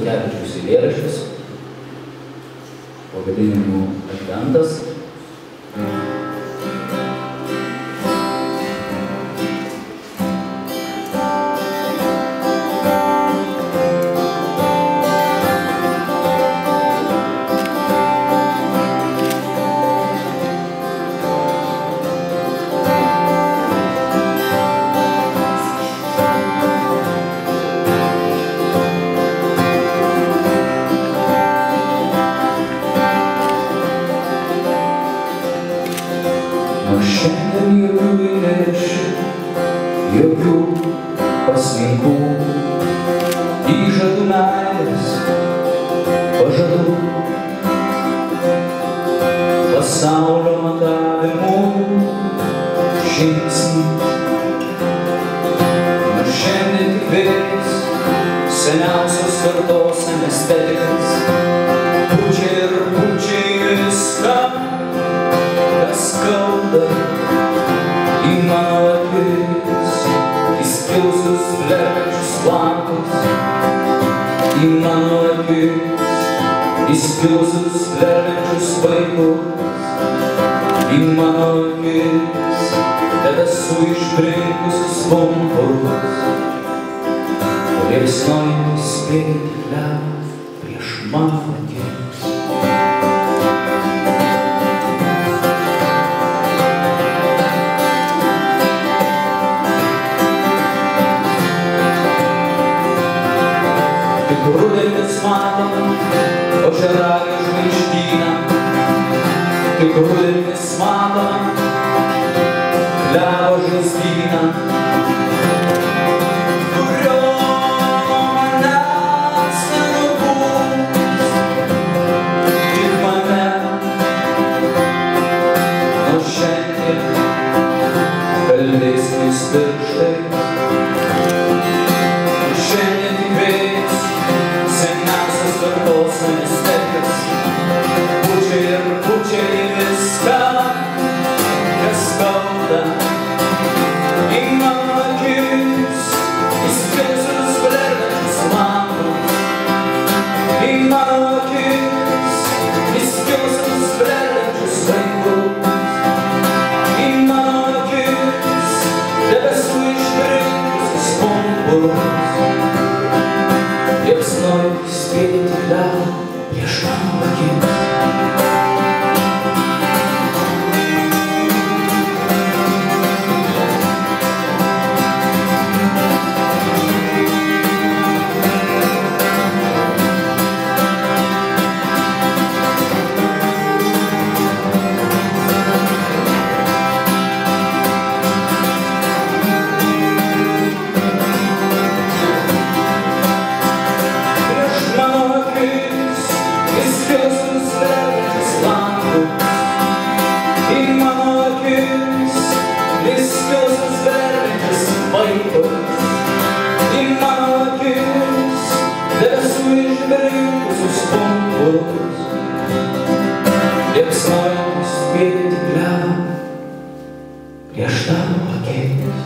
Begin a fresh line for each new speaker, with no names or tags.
Statkevičiaus eilėraštis pavadinimu Adventas.
Šiandien jokių eilėraščių, jokių paslinkų, įžadų meilės, pažadų, pasaulio matavimų, žingsnių. Nors šiandien tik vėjas, seniausios kartos anestetikas, pučia ir pučia viską, kas skauda į mano akis, įskilusius flermečius lankus, į mano akis, įskilusius flermečius vaikus, į mano akis, tebesu išbrinkusius pumpurus, liepsnojantis spėti prieš mano akis. Tik rudenis matom ožiaragio žvaigždyną, tik rudenis matom klevo žaizdyną, kurio manęs nenubūs, tik mane. Nors šiandien kalbėsimės pirštais, šiandien tik vėjas, seniausias kartos anestetikas, pučia ir pučia į viską, kas skauda į mano akis, įskilusius flermečius lankus, į mano akis, įskilusius flermečius vaikus, į mano akis, debesų išbrinkusius pumpurus, liepsnojantis spėti prieš mano akis. Liepsnojantis spėti prieš tavo akis.